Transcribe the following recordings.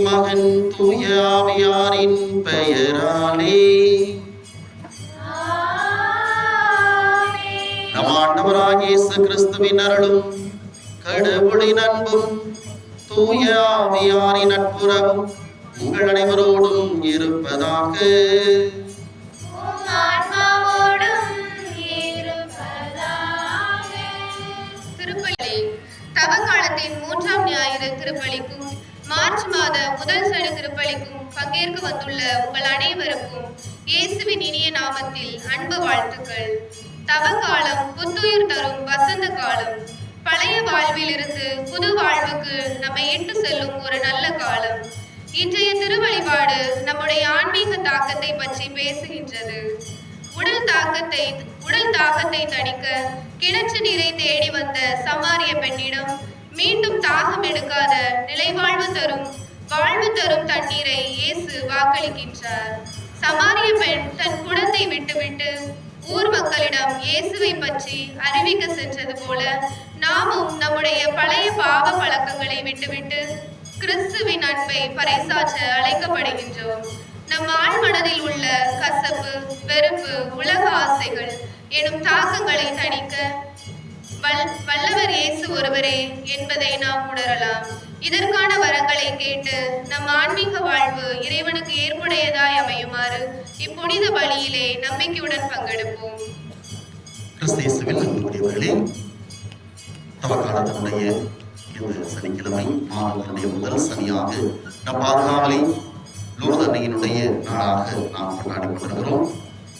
மகன் தூய ஆவியாரின் பெயராலே. நம் ஆண்டவராகிய இயேசு கிறிஸ்துவின் அருளும் கடவுளின் அன்பும் தூய ஆவியாரின் நட்புறவும் உங்கள் அனைவரோடும் இருப்பதாக. திருப்பலி தவக்காலத்தின் 3ஆம் ஞாயிறு திருப்பலிக்கும் மார்ச் மாத முதல் சனி திருப்பலிக்கும் பங்கேற்க வந்துள்ள உங்கள் அனைவருக்கும் இயேசுவின் இனிய நாமத்தில் அன்பு வாழ்த்துக்கள். தவக்காலம் புத்துயிர் தரும் வசந்த காலம். பழைய வாழ்வில் இருந்து புது வாழ்வுக்கு நம்மை இட்டு செல்லும் ஒரு நல்ல காலம். இன்றைய திருவழிபாடு நம்முடைய ஆன்மீக தாக்கத்தை பற்றி பேசுகின்றது. உடல் தாகத்தை தணிக்க கிணற்று நீரை தேடி வந்த சமாரிய பெண்ணிடம் மீண்டும் தாகம் எடுக்காத நிலைவாழ்வு தரும் தண்ணீரை இயேசு வாக்களிக்கின்றார். சமாரிய பெண் தன் குடத்தை விட்டுவிட்டு ஊர் மக்களிடம் இயேசுவை பற்றி அறிவிக்க சென்றது போல நாமும் நம்முடைய பழைய பாவ பழக்கங்களை விட்டுவிட்டு கிறிஸ்துவின் அன்பை பறைசாற்ற அழைக்கப்படுகின்றோம். நம் ஆழ்மனதில் உள்ள கசப்பு, வெறுப்பு, உலக ஆசைகள் எனும் தாக்கங்களை தணிக்க வல்லவர் இயேசு ஒருவரே என்பதை நாம் உணரலாம். இதற்கான வரங்களை கேட்டு நம் ஆன்மீக வாழ்வு இறைவனுக்கு ஏற்புடையதாய் அமையுமாறு இப்புனித பலியிலே நம்பிக்கையுடன் பங்கெடுப்போம். கிறிஸ்தேசுவில் அன்புக்குரியவர்களே, தவக்காலத்தினுடைய இந்த சனிக்கிழமை மாதத்தினுடைய முதல் சனியாக நம் பாதுகாவலை லூர்து அன்னையினுடைய நாளாக நாம் கொண்டாடி கொண்டிருக்கிறோம்.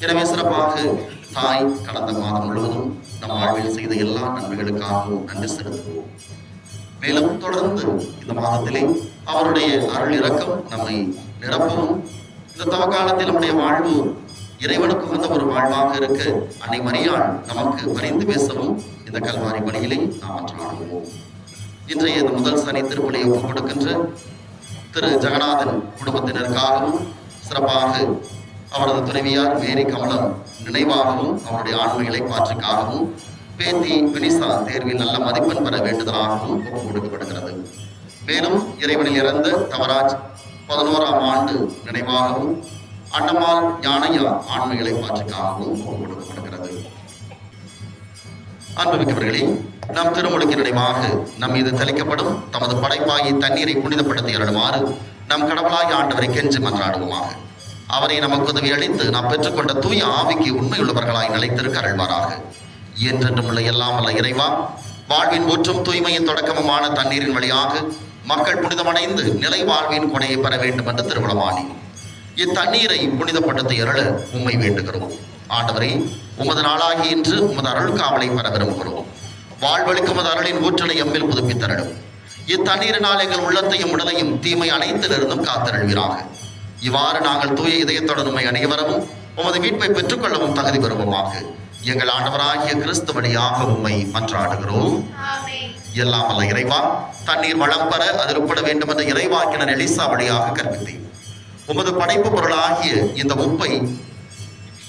எனவே சிறப்பாக தாய் கடந்த மாதம் முழுவதும் நம் வாழ்வில் செய்த எல்லா நன்மைகளுக்காகவும் நன்றி செலுத்துவோம். மேலும் தொடர்ந்து இந்த மாதத்திலே அவருடைய அருள் இரக்கம் நம்மை நிரப்பவும், இந்த தவக்காலத்தில் நம்முடைய வாழ்வு இறைவனுக்கு வந்த ஒரு வாழ்வாக இருக்க அன்னை மரியாள் நமக்கு பரிந்து பேசவும் இந்த கல்வாரி பணியிலே நாம் அன்றாடுவோம். இன்றைய இந்த முதல் சனி திருப்பலியை ஒப்புக் கொடுக்கின்ற திரு ஜெகநாதன் குடும்பத்தினருக்காகவும் சிறப்பாக அவரது துணைவியார் மேரி கமலம் நினைவாகவும் அவருடைய ஆண்மைகளை பாற்றுக்காகவும் பேத்தி வினிசா தேர்வில் நல்ல மதிப்பெண் பெற வேண்டுதலாகவும் ஒப்புக் கொடுக்கப்படுகிறது. மேலும் இறைவனில் இறந்த தவராஜ் 11ஆம் ஆண்டு நினைவாகவும் அண்ணம்மாள் ஞானையா ஆண்மைகளை பாற்றுக்காகவும் ஒப்புக் கொடுக்கப்படுகிறது. அன்புமிக்கவர்களே, நம் திருமுழுக்கு நினைவாக நம் மீது தெளிக்கப்படும் தமது படைப்பாகி தண்ணீரை புனிதப்படுத்தி அருளுமாறு நம் கடவுளாகி ஆண்டவரை கெஞ்சி மன்றாடுவோமாக. அவரை நமக்கு உதவி அளித்து நாம் பெற்றுக்கொண்ட தூய ஆவிக்கு உண்மையுள்ளவர்களாய் நிலைத்திருக்க அருள்வாராக. என்றென்றும் உள்ள எல்லாம் அல்ல இறைவா, வாழ்வின் ஊற்றும் தூய்மையின் தொடக்கமுமான தண்ணீரின் வழியாக மக்கள் புனிதமடைந்து நிலை வாழ்வின் கொடையை பெற வேண்டும் என்று திருவிழமானி இத்தண்ணீரை புனிதப்படுத்தி அருள உம்மை வேண்டுகிறோம். ஆண்டவரே, உமது நாளாகி இன்று உமது அருள் காவலை பெற விரும்புகிறோம். வாழ்வழிக்கும் உமது அருளின் ஊற்றலை எம்மில் புதுப்பித்தரடும். இத்தண்ணீரினால் எங்கள் உள்ளத்தையும் உடலையும் தீமை அனைத்திலிருந்தும் காத்தருள்வீராக. இவ்வாறு நாங்கள் தூய இதயத்துடன் உம்மை அணுகி வரவும் உமது மீட்பை பெற்றுக்கொள்ளவும் தகுதி பெறுவோமாக. எங்கள் ஆண்டவராகிய கிறிஸ்து வழியாக உம்மை மன்றாடுகிறோம். எல்லாம் அல்ல இறைவா, தண்ணீர் வளம் பெற அதில் உட்பட வேண்டும் என்ற இறைவாக்கினர் எலிசா வழியாக கற்பித்தேன். உமது படைப்பு பொருளாகிய இந்த உப்பை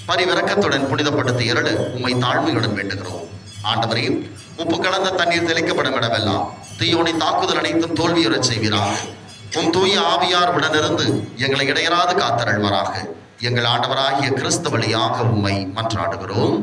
பரிவிறக்கத்துடன் புனிதப்படுத்தி அருள உம்மை தாழ்மையுடன் வேண்டுகிறோம். ஆண்டவரே, உப்பு கலந்த தண்ணீர் தெளிக்கப்படும் இடமெல்லாம் தீயோனி தாக்குதல் அனைத்தும் தோல்வியுறச் செய்வீராக. உம் தூய ஆவியார் உடனிருந்து எங்களை இடையராது காத்தருள்வாராக. எங்கள் ஆண்டவராகிய கிறிஸ்து வழியாக உம்மை மன்றாடுகிறோம்.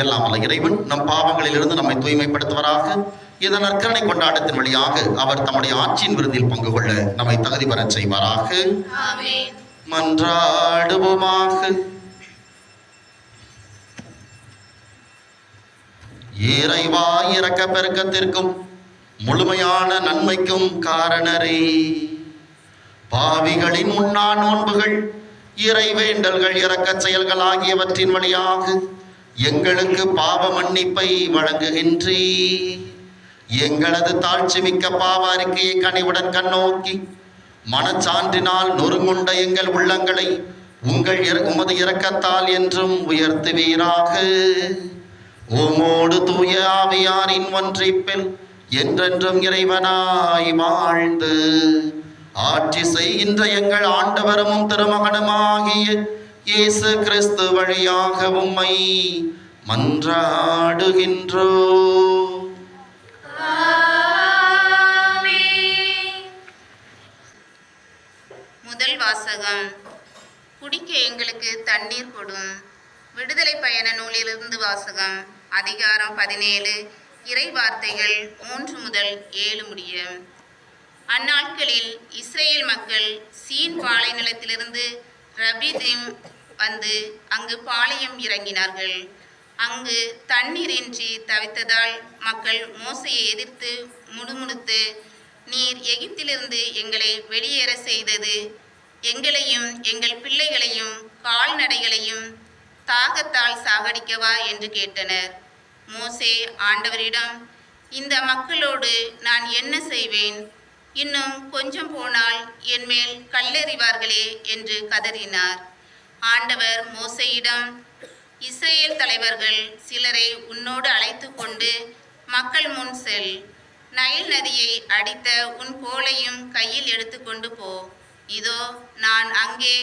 எல்லாம் அல்ல இறைவன் நம் பாவங்களில் இருந்து நம்மை தூய்மைப்படுத்துவராக. இந்த நற்கருணை கொண்டாட்டத்தின் வழியாக அவர் தம்முடைய ஆட்சியின் விருந்தில் பங்கு கொள்ள நம்மை தகுதி பெறச் செய்வாராக. மன்றாடுவோமாக. இறைவா, இரக்க பெருக்கத்திற்கும் முழுமையான நன்மைக்கும் காரணரே, பாவிகளின் உண்ணா நோன்புகள், இறை வேண்டல்கள், இரக்கச் செயல்கள் ஆகியவற்றின் வழியாக எங்களுக்கு பாவ மன்னிப்பை வழங்குகின்றே. எங்களது தாழ்ச்சி மிக்க பாவ அறிக்கையை கனிவுடன் கண்ணோக்கி மனச்சான்றினால் நொறுங்குண்ட எங்கள் உள்ளங்களை உமது இரக்கத்தால் என்றும் உயர்த்துவீராக. உமோடு தூய ஆவியாரின் ஒன்றிப்பில் என்றென்றும் இறைவனாய் வாழ்ந்து ஆட்சி செய்கின்ற எங்கள் ஆண்டவரும் திருமகனுமாகிய இயேசு கிறிஸ்து வழியாக உம்மை மன்றாடுகின்றோ. முதல் வாசகம். குடிக்க எங்களுக்கு தண்ணீர் கொடும். விடுதலை பயண நூலிலிருந்து வாசகம். அதிகாரம் 17, இறை வார்த்தைகள் 3 முதல் 7 முடிய. அந்நாட்களில் இஸ்ரேல் மக்கள் சீன் பாலைநிலத்திலிருந்து ரபிதீம் வந்து அங்கு பாளையம் இறங்கினார்கள். அங்கு தண்ணீரின்றி தவித்ததால் மக்கள் மோசையை எதிர்த்து முணுமுணுத்து, நீர் எகிப்திலிருந்து எங்களை வெளியேற செய்தது எங்களையும் எங்கள் பிள்ளைகளையும் கால்நடைகளையும் தாகத்தால் சாகடிக்கவா என்று கேட்டனர். மோசே ஆண்டவரிடம், இந்த மக்களோடு நான் என்ன செய்வேன்? இன்னும் கொஞ்சம் போனால் என்மேல் கல்லெறிவார்களே என்று கதறினார். ஆண்டவர் மோசேயிடம், இஸ்ரேல் தலைவர்கள் சிலரை உன்னோடு அழைத்து கொண்டு மக்கள் முன் செல். நைல் நதியை அடித்த உன் கோலையும் கையில் எடுத்துக்கொண்டு போ. இதோ நான் அங்கே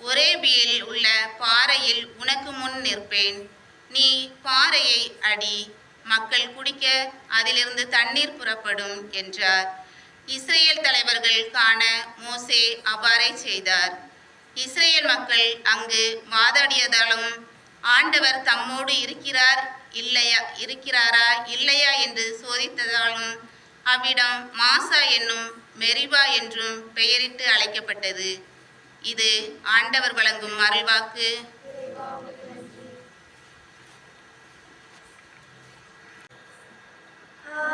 ஒரேபியில் உள்ள பாறையில் உனக்கு முன் நிற்பேன். நீ பாறையை அடி, மக்கள் குடிக்க அதிலிருந்து தண்ணீர் புறப்படும் என்றார். இஸ்ரேல் தலைவர்கள் காண மோசே அவ்வாறே செய்தார். இஸ்ரேல் மக்கள் அங்கு வாதாடியதாலும் ஆண்டவர் தம்மோடு இருக்கிறாரா இல்லையா என்று சோதித்ததாலும் அவ்விடம் மாசா என்னும் மெரிபா என்றும் பெயரிட்டு அழைக்கப்பட்டது. இது ஆண்டவர் வழங்கும் அருள்வாக்கு.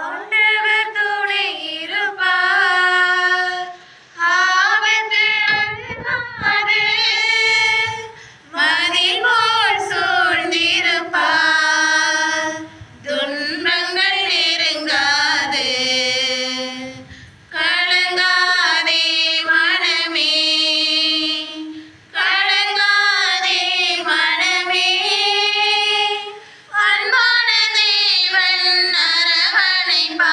ஆண்டவர் துணை இருப்பார், ஆபத்து அணுகாது. மதில் போல் சூழ்ந்திருப்பார், துன்பங்கள் நெருங்காது. கலங்காதே மனமே, கலங்காதே மனமே. அன்பான தேவன் அரவணைப்பார்,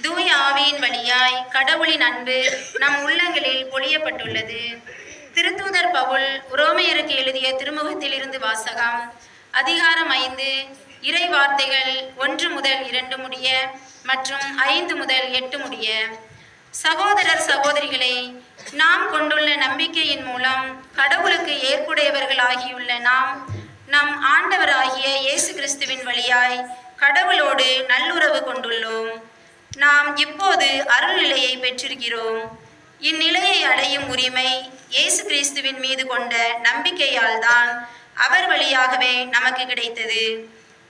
தூய ஆவியின் வழியாய் கடவுளின் அன்பு நம் உள்ளங்களில் பொழியப்பட்டுள்ளது. திருத்தூதர் பவுல் உரோமையருக்கு எழுதிய திருமுகத்தில் இருந்து வாசகம். அதிகாரம் 5, இறை வார்த்தைகள் 1 முதல் 2 முடிய மற்றும் 5 முதல் 8 முடிய. சகோதரர் சகோதரிகளே, நாம் கொண்டுள்ள நம்பிக்கையின் மூலம் கடவுளுக்கு ஏற்புடையவர்களாகியுள்ள நாம் நம் ஆண்டவராகிய இயேசு கிறிஸ்துவின் வழியாய் கடவுளோடு நல்லுறவு கொண்டுள்ளோம். நாம் இப்போது அருள்நிலையை பெற்றிருக்கிறோம். இந்நிலையை அடையும் உரிமை இயேசு கிறிஸ்துவின் மீது கொண்ட நம்பிக்கையால் தான் அவர் வழியாகவே நமக்கு கிடைத்தது.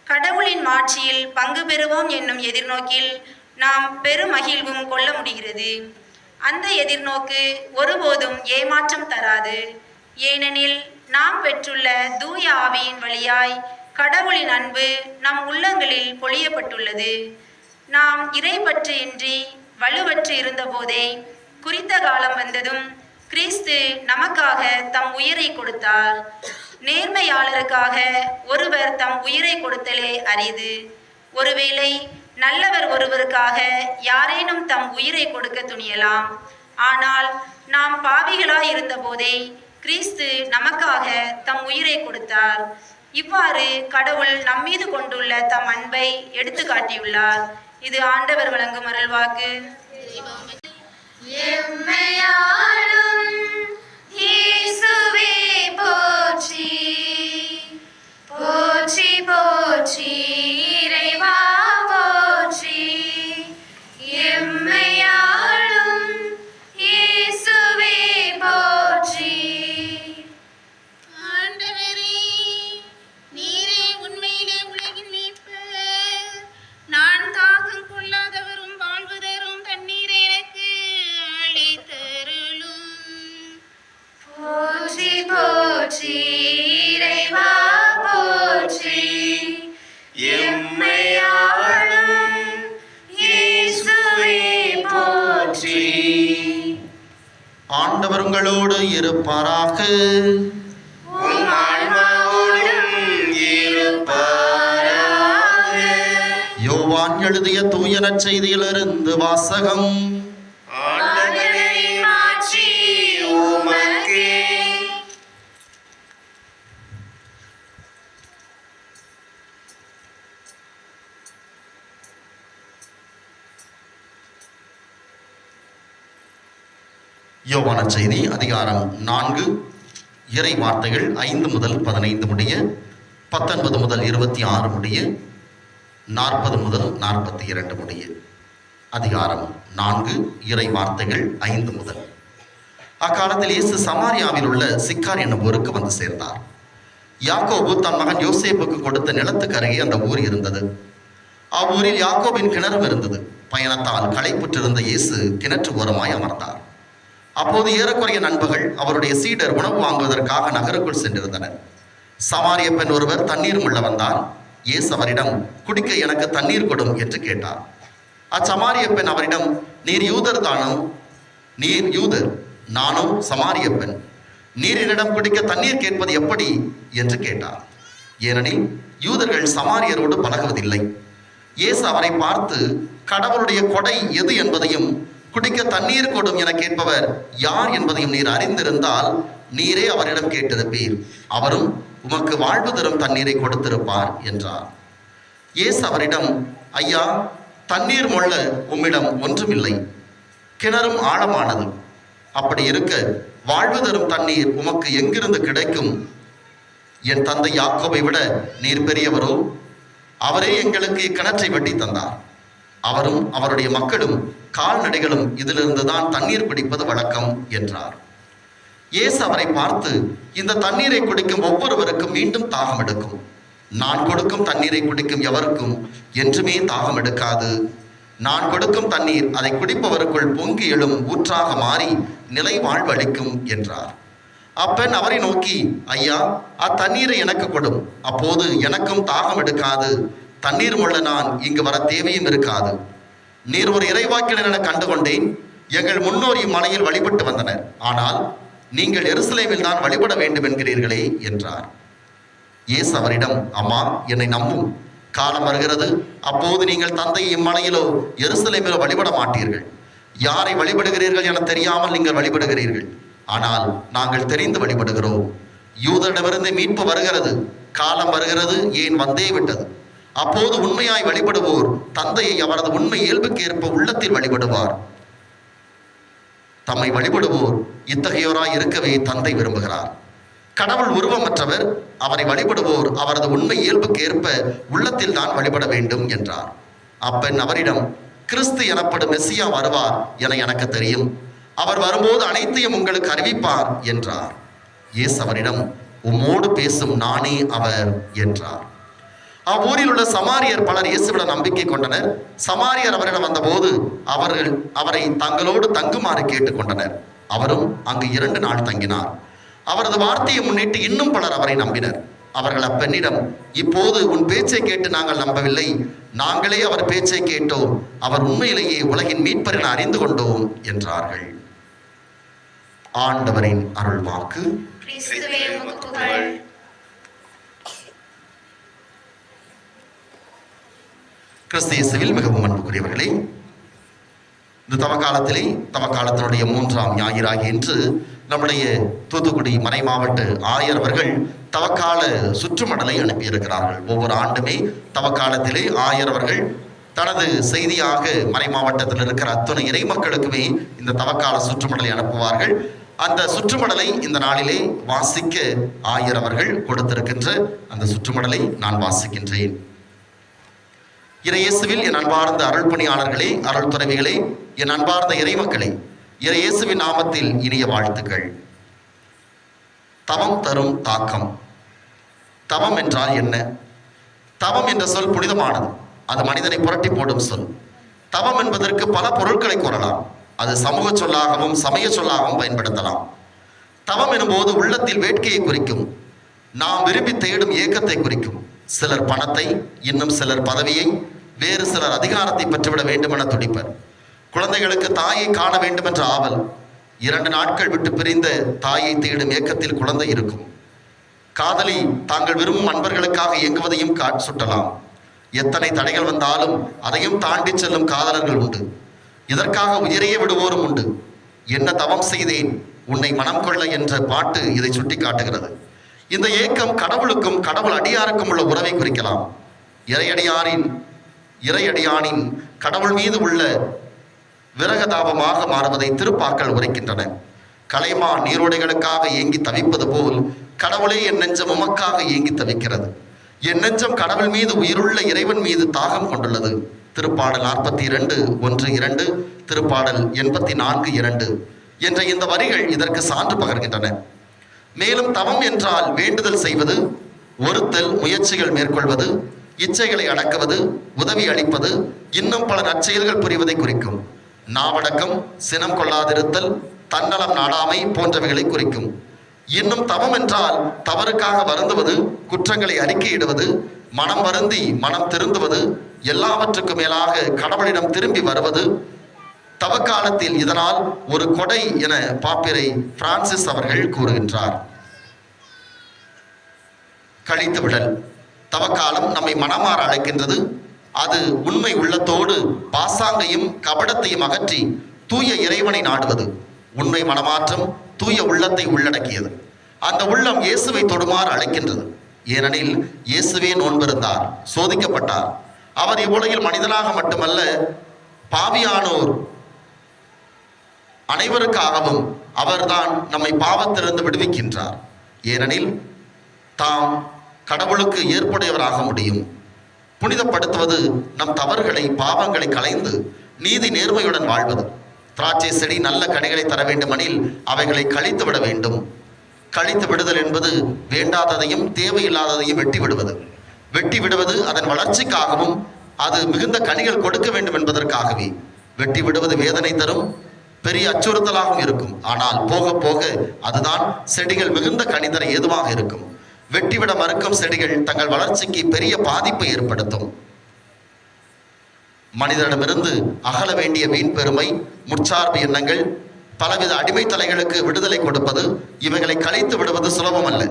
கடவுளின் மாட்சியில் பங்கு பெறுவோம் என்னும் எதிர்நோக்கில் நாம் பெருமகிழ்வும் கொள்ள முடிகிறது. அந்த எதிர்நோக்கு ஒருபோதும் ஏமாற்றம் தராது. ஏனெனில் நாம் பெற்றுள்ள தூய ஆவியின் வழியாய் கடவுளின் அன்பு நம் உள்ளங்களில் பொழியப்பட்டுள்ளது. நாம் இறைப்பற்று இன்றி வலுவற்று இருந்தபோதே குறித்த காலம் வந்ததும் கிறிஸ்து நமக்காக தம் உயிரை கொடுத்தார். நேர்மையாளருக்காக ஒருவர் தம் உயிரை கொடுத்தலே அரிது. ஒருவேளை நல்லவர் ஒருவருக்காக யாரேனும் தம் உயிரை கொடுக்க துணியலாம். ஆனால் நாம் பாவிகளாய் இருந்தபோதே கிறிஸ்து நமக்காக தம் உயிரை கொடுத்தார். இவ்வாறு கடவுள் நம்மீது கொண்டுள்ள தம் அன்பை எடுத்து காட்டியுள்ளார். இது ஆண்டவர் வழங்கும் அருள்வாக்கு. எம்மையாளும் இயேசுவே போற்றி, போற்றி போற்றி இறைவா போற்றி. எம்மையாளும் இயேசுவே போற்றி. ஆண்டவரே, நீரே உண்மையிலே உலகின் மீட்பர். நான் தாகம் கொள்ளாதவரும் வாழ்வு தரும் தண்ணீரை எனக்கு அளித்தருளும். போற்றி போற்றி இறைவா போற்றி. எம்மையாளும் இயேசுவே போற்றி. ஆண்டவர் உங்களோடு இருப்பாராக. உம் ஆன்மாவோடும் இருப்பாராக. யோவான் எழுதிய தூய நற்செய்தியிலிருந்து வாசகம். ஆண்டவரே, மாட்சி உமக்கே. யோவான செய்தி அதிகாரம் 4, இறை வார்த்தைகள் 5 முதல் 15 முடிய, 19 முதல் 26 முடிய, 40 முதல் 42 முடிய. அதிகாரம் 4, இறை வார்த்தைகள் 5 முதல். அக்காலத்தில் இயேசு சமாரியாவில் உள்ள சிக்கார் என்னும் ஊருக்கு வந்து சேர்ந்தார். யாக்கோபு தன் மகன் யோசேப்புக்கு கொடுத்த நிலத்துக்கு அருகே அந்த ஊர் இருந்தது. அவ்வூரில் யாக்கோபின் கிணறும் இருந்தது. பயணத்தால் களைப்புற்றிருந்த இயேசு கிணற்று ஓரமாய் அமர்ந்தார். அப்போது ஏறக்குறைய நண்பர்கள் அவருடைய சீடர் உணவு வாங்குவதற்காக நகருக்குள் சென்றிருந்தனர். சமாரிய பெண் ஒருவர் தண்ணீர் உள்ள வந்தார். இயேசு அவரிடம், குடிக்க எனக்கு தண்ணீர் கொடும் என்று கேட்டார். அச்சமாரிய பெண் அவரிடம், நீர் யூதர் தானோ? நீர் யூதர், நானும் சமாரிய பெண். நீர் என்னிடம் குடிக்க தண்ணீர் கேட்பது எப்படி என்று கேட்டார். ஏனெனில் யூதர்கள் சமாரியரோடு பழகுவதில்லை. இயேசு அவரை பார்த்து, கடவுளுடைய கொடை எது என்பதையும் குடிக்க தண்ணீர் கொடும் என கேட்பவர் யார் என்பதையும் நீர் அறிந்திருந்தால் நீரே அவரிடம் கேட்டிருப்பீர். அவரும் உமக்கு வாழ்வு தரும் தண்ணீரை கொடுத்திருப்பார் என்றார். இயேசு அவரிடம், ஐயா, தண்ணீர் மொள்ள உம்மிடம் ஒன்றுமில்லை, கிணறும் ஆழமானது. அப்படி இருக்க வாழ்வு தரும் தண்ணீர் உமக்கு எங்கிருந்து கிடைக்கும்? என் தந்தை யாக்கோபை விட நீர் பெரியவரோ? அவரே எங்களுக்கு இக்கிணற்றை வெட்டி தந்தார். அவரும் அவருடைய மக்களும் கால்நடைகளும் இதிலிருந்து தான் தண்ணீர் குடிப்பது வழக்கம் என்றார். இயேசு அவரை பார்த்து, இந்த தண்ணீரை குடிக்கும் ஒவ்வொருவருக்கும் மீண்டும் தாகம் எடுக்கும். நான் கொடுக்கும் தண்ணீரை குடிக்கும் எவருக்கும் என்றுமே தாகம் எடுக்காது. நான் கொடுக்கும் தண்ணீர் அதை குடிப்பவருக்குள் பொங்கி எழும் ஊற்றாக மாறி நிலை வாழ்வளிக்கும் என்றார். அப்பெண் அவரை நோக்கி, ஐயா, அத்தண்ணீரை எனக்கு கொடும், அப்போது எனக்கும் தாகம் எடுக்காது, தண்ணீர் மொள்ள நான் இங்கு வர தேவையும் இருக்காது. நீர் ஒரு இறைவாக்கினர் என கண்டுகொண்டேன். எங்கள் முன்னோர் இம்மலையில் வழிபட்டு வந்தனர், ஆனால் நீங்கள் எருசலேமில் தான் வழிபட வேண்டும் என்கிறீர்களே என்றார். இயேசு அவரிடம், அம்மா, என்னை நம்பும், காலம் வருகிறது, அப்போது நீங்கள் தந்தையை இம்மலையிலோ எருசலேமிலோ வழிபட மாட்டீர்கள். யாரை வழிபடுகிறீர்கள் என தெரியாமல் நீங்கள் வழிபடுகிறீர்கள். ஆனால் நாங்கள் தெரிந்து வழிபடுகிறோம். யூதரிடமிருந்து மீட்பு வருகிறது, காலம் வருகிறது, ஏன் வந்தே விட்டது. அப்போது உண்மையாய் வழிபடுவோர் தந்தையை அவரது உண்மை இயல்புக்கு ஏற்ப உள்ளத்தில் வழிபடுவார். தம்மை வழிபடுவோர் இத்தகையோராய் இருக்கவே தந்தை விரும்புகிறார். கடவுள் உருவமற்றவர், அவரை வழிபடுவோர் அவரது உண்மை இயல்புக்கு ஏற்ப உள்ளத்தில் தான் வழிபட வேண்டும் என்றார். அப்பெண் அவரிடம், கிறிஸ்து எனப்படும் மெசியா வருவார் என எனக்கு தெரியும். அவர் வரும்போது அனைத்தையும் உங்களுக்கு அறிவிப்பார் என்றார். இயேசு அவரிடம், உம்மோடு பேசும் நானே அவர் என்றார். அவ்வூரில் உள்ள சமாரியர் பலர் இயேசுவிடம் நம்பிக்கை கொண்டனர். சமாரியர் அவரிடம் வந்தபோது அவரை தங்களோடு தங்குமாறு கேட்டுக்கொண்டனர். அவரும் அங்கு 2 நாள் தங்கினார். அவரது வார்த்தையை முன்னிட்டு இன்னும் பலர் அவரை நம்பினர். அவர்கள் அப்பெண்ணிடம், இப்போது உன் பேச்சை கேட்டு நாங்கள் நம்பவில்லை, நாங்களே அவர் பேச்சை கேட்டோம், அவர் உண்மையிலேயே உலகின் மீட்பர் என அறிந்து கொண்டோம் என்றார்கள். ஆண்டவரின் அருள்வாக்கு. கிறிஸ்துவே உமக்கு புகழ். கிறிஸ்து இயேசுவில் மிகவும் அன்புக்குரியவர்களே, இந்த தவக்காலத்தினுடைய 3ஆம் ஞாயிறாகிய இன்று நம்முடைய தூத்துக்குடி மறை மாவட்ட ஆயர் அவர்கள் தவக்கால சுற்றுமடலை அனுப்பியிருக்கிறார்கள். ஒவ்வொரு ஆண்டுமே தவக்காலத்திலே ஆயர் அவர்கள் தனது செய்தியாக மறை மாவட்டத்தில் இருக்கிற அத்தனை இறை மக்களுக்குமே இந்த தவக்கால சுற்றுமடலை அனுப்புவார்கள். அந்த சுற்றுமடலை இந்த நாளிலே வாசிக்க ஆயர் அவர்கள் கொடுத்திருக்கின்ற அந்த சுற்றுமடலை நான் வாசிக்கின்றேன். இறையேசுவில் என் அன்பார்ந்த அருள் பணியாளர்களே, அருள் துறவிகளே, என் அன்பார்ந்த இறைமக்களே, இறையேசுவின் நாமத்தில் இனிய வாழ்த்துக்கள். தவம் தரும் தாக்கம். தவம் என்றால் என்ன? தவம் என்ற சொல் புனிதமானது. அது மனிதனை புரட்டி போடும் சொல். தவம் என்பதற்கு பல பொருட்களை கூறலாம். அது சமூக சொல்லாகவும் சமய சொல்லாகவும் பயன்படுத்தலாம். தவம் எனும்போது உள்ளத்தில் வேட்கையை குறிக்கும். நாம் விரும்பி தேடும் ஏக்கத்தை குறிக்கும். சிலர் பணத்தை, இன்னும் சிலர் பதவியை, வேறு சிலர் அதிகாரத்தை பெற்றுவிட வேண்டுமென துடிப்பர். குழந்தைகளுக்கு தாயை காண வேண்டும் என்ற ஆவல். 2 நாட்கள் விட்டு பிரிந்த தாயை தேடும் ஏக்கத்தில் குழந்தை இருக்கும். காதலி தாங்கள் விரும்பும் அன்பர்களுக்காக இயங்குவதையும் சுட்டலாம். எத்தனை தடைகள் வந்தாலும் அதையும் தாண்டி செல்லும் காதலர்கள் உண்டு. இதற்காக உயிரையே விடுவோரும் உண்டு. என்ன தவம் செய்தேன் உன்னை மனம் கொள்ள என்ற பாட்டு இதை சுட்டி காட்டுகிறது. இந்த ஏக்கம் கடவுளுக்கும் கடவுள் அடியாருக்கும் உள்ள உறவை குறிக்கலாம். இறையடியானின் கடவுள் மீது உள்ள விரகதாபமாக மாறுவதை திருப்பாக்கள் உரைக்கின்றன. கலைமா நீரோடைகளுக்காக ஏங்கி தவிப்பது போல் கடவுளே என் நெஞ்சம் உமக்காக ஏங்கி தவிக்கிறது. என் நெஞ்சம் கடவுள் மீது, உயிருள்ள இறைவன் மீது தாகம் கொண்டுள்ளது. திருப்பாடல் 42:1-2, திருப்பாடல் 84:2 என்ற இந்த வரிகள் இதற்கு சான்று பகர்கின்றன. மேலும் தவம் என்றால் வேண்டுதல் செய்வது, ஒருத்தல், முயற்சிகள் மேற்கொள்வது, இச்சைகளை அடக்குவது, உதவி அளிப்பது, இன்னும் பல நற்செயல்கள் புரிவதை குறிக்கும். நாவடக்கம், சினம் கொள்ளாதிருத்தல், தன்னலம் நாடாமை போன்றவைகளை குறிக்கும். இன்னும் தவம் என்றால் தவறுக்காக வருந்துவது, குற்றங்களை அறிக்கையிடுவது, மனம் வருந்தி மனம் திருந்துவது, எல்லாவற்றுக்கும் மேலாக கடவுளிடம் திரும்பி வருவது. தவக்காலத்தில் இதனால் ஒரு கொடை என பாப்பிரை பிரான்சிஸ் அவர்கள் கூறுகின்றார். கழித்து விடல். தவக்காலம் நம்மை மனமாற அழைக்கின்றது. அது உண்மை உள்ளத்தோடு பாசாங்கையும் கபடத்தையும் அகற்றி தூய இறைவனை நாடுவது. உண்மை மனமாற்றம் தூய உள்ளத்தை உள்ளடக்கியது. அந்த உள்ளம் இயேசுவை தொடுமாறு அழைக்கின்றது. ஏனெனில் இயேசுவே நோன்பிருந்தார், சோதிக்கப்பட்டார். அவர் இவ்வுலகில் மனிதனாக மட்டுமல்ல, பாவியானோர் அனைவருக்காகவும் அவர்தான் நம்மை பாவத்திலிருந்து விடுவிக்கின்றார். ஏனெனில் தாம் கடவுளுக்கு ஏற்புடையவராக முடியும். புனிதப்படுத்துவது நம் தவறுகளை, பாவங்களை களைந்து நீதி நேர்மையுடன் வாழ்வது. திராட்சை செடி நல்ல கனிகளை தர வேண்டுமெனில் அவைகளை கழித்து விட வேண்டும். கழித்து விடுதல் என்பது வேண்டாததையும் தேவையில்லாததையும் வெட்டி விடுவது. வெட்டி விடுவது அதன் வளர்ச்சிக்காகவும் அது மிகுந்த கனிகள் கொடுக்க வேண்டும் என்பதற்காகவே. வெட்டி விடுவது வேதனை தரும், பெரிய அச்சுறுத்தலாகவும் இருக்கும். ஆனால் போக போக அதுதான் செடிகள் மிகுந்த கனி தர ஏதுவாக இருக்கும். வெட்டிவிட மறுக்கும் செடிகள் தங்கள் வளர்ச்சிக்கு பெரிய பாதிப்பை ஏற்படுத்தும். மனிதனிடமிருந்து அகல வேண்டிய வீண் பெருமை, முற்சார்பு எண்ணங்கள், பலவித அடிமை தலைகளுக்கு விடுதலை கொடுப்பது, இவைகளை கழித்து விடுவது சுலபமல்ல.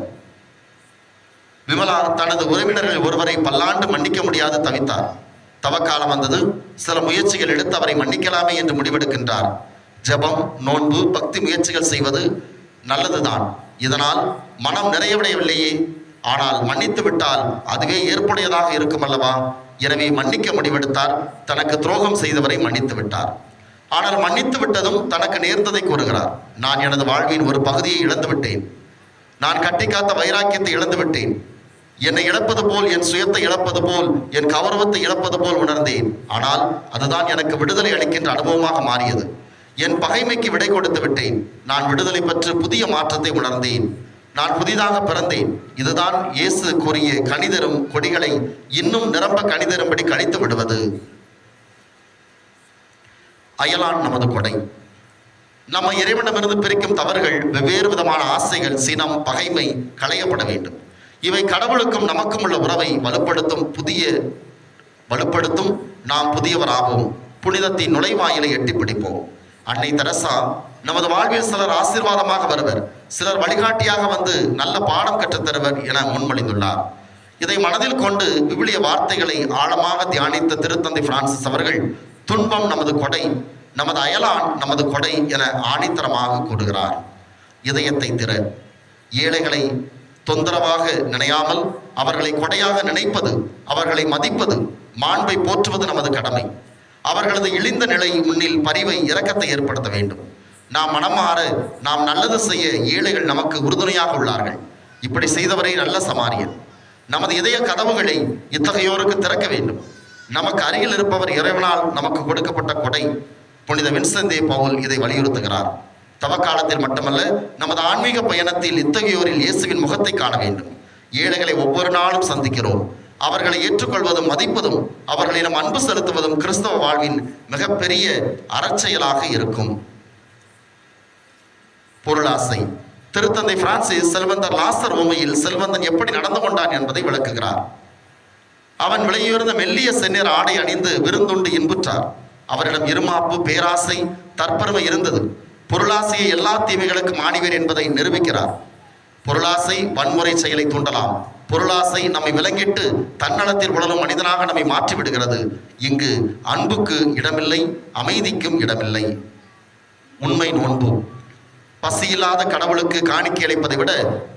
விமலா தனது உறவினர்கள் ஒருவரை பல்லாண்டு மன்னிக்க முடியாது தவித்தார். தவக்காலம் வந்தது. சில முயற்சிகள் எடுத்து அவரை மன்னிக்கலாமே என்று முடிவெடுக்கின்றார். ஜெபம், நோன்பு, பக்தி முயற்சிகள் செய்வது நல்லதுதான். இதனால் மனம் நிறைவடையவில்லையே. ஆனால் மன்னித்து விட்டால் அதுவே ஏற்புடையதாக இருக்கும் அல்லவா? எனவே மன்னிக்க முடிவெடுத்தார். தனக்கு துரோகம் செய்தவரை மன்னித்து விட்டார். ஆனால் மன்னித்து விட்டதும் தனக்கு நேர்ந்ததை கூறுகிறார். நான் எனது வாழ்வின் ஒரு பகுதியை இழந்து விட்டேன். நான் கட்டி காத்த வைராக்கியத்தை இழந்து விட்டேன். என்னை இழப்பது போல், என் சுயத்தை இழப்பது போல், என் கௌரவத்தை இழப்பது போல் உணர்ந்தேன். ஆனால் அதுதான் எனக்கு விடுதலை அளிக்கின்ற அனுபவமாக மாறியது. என் பகைமைக்கு விடை கொடுத்து விட்டேன். நான் விடுதலை பெற்று புதிய மாற்றத்தை உணர்ந்தேன். நான் புதிதாக பிறந்தேன். இதுதான் இயேசு கூறிய கனிதரும் கொடிகளை இன்னும் நிரம்ப கனிதரும்படி கழித்து விடுவது. அயலான் நமது கொடை. நம்ம இறைவனிடமிருந்து பிரிக்கும் தவறுகள், வெவ்வேறு விதமான ஆசைகள், சினம், பகைமை களையப்பட வேண்டும். இவை கடவுளுக்கும் நமக்கும் உள்ள உறவை வலுப்படுத்தும். நாம் புதியவராகவும் புனிதத்தின் நுழைவாயிலை எட்டி பிடிப்போம். அன்னை தெரசா நமது வாழ்வில் சிலர் ஆசீர்வாதமாக வருவர், சிலர் வழிகாட்டியாக வந்து நல்ல பாடம் கற்றுத்தருவர் என முன்மொழிந்துள்ளார். இதை மனதில் கொண்டு விவிலிய வார்த்தைகளை ஆழமாக தியானித்த திருத்தந்தை பிரான்சிஸ் அவர்கள் துன்பம் நமது கொடை, நமது அயலான் நமது கொடை என ஆணித்தரமாக கூறுகிறார். இதயத்தை திற. ஏழைகளை தொந்தரவாக நினையாமல் அவர்களை கொடையாக நினைப்பது, அவர்களை மதிப்பது, மாண்பை போற்றுவது நமது கடமை. அவர்களது இழிந்த நிலை முன்னில் பரிவை, இரக்கத்தை ஏற்படுத்த வேண்டும். நாம் மனம் மாற, நாம் நல்லது செய்ய ஏழைகள் நமக்கு உறுதுணையாக உள்ளார்கள். இப்படி செய்தவரை நல்ல சமாரியன். நமது இதய கதவுகளை இத்தகையோருக்கு திறக்க வேண்டும். நமக்கு அருகில் இருப்பவர் இறைவனால் நமக்கு கொடுக்கப்பட்ட கொடை. புனித வின்சென்ட் தே பவுல் இதை வலியுறுத்துகிறார். தவக்காலத்தில் மட்டுமல்ல, நமது ஆன்மீக பயணத்தில் இத்தகையோரில் இயேசுவின் முகத்தை காண வேண்டும். ஏழைகளை ஒவ்வொரு நாளும் சந்திக்கிறோம். அவர்களை ஏற்றுக்கொள்வதும் மதிப்பதும் அவர்களிடம் அன்பு செலுத்துவதும் கிறிஸ்தவ வாழ்வின் மிகப்பெரிய அறச்செயலாக இருக்கும். பொருளாசை. திருத்தந்தை பிரான்சிஸ் செல்வந்தர் லாசர் உவமையில் செல்வந்தன் எப்படி நடந்து கொண்டான் என்பதை விளக்குகிறார். அவன் விலையுயர்ந்த மெல்லிய செந்நிற ஆடை அணிந்து விருந்துண்டு இன்புற்றார். அவரிடம் இருமாப்பு, பேராசை, தற்பெருமை இருந்தது. பொருளாசையை எல்லா தீமைகளுக்கும் ஆணிவர் என்பதை நிரூபிக்கிறார். பொருளாசை வன்முறை செயலை தூண்டலாம். பொருளாசை நம்மை விலங்கிட்டு தன்னலத்தில் உணரும் மனிதனாக நம்மை மாற்றிவிடுகிறது. இங்கு அன்புக்கு இடமில்லை, அமைதிக்கும் இடமில்லை. உண்மை நோன்பு. பசியில்லாத கடவுளுக்கு காணிக்கை அளிப்பதை விட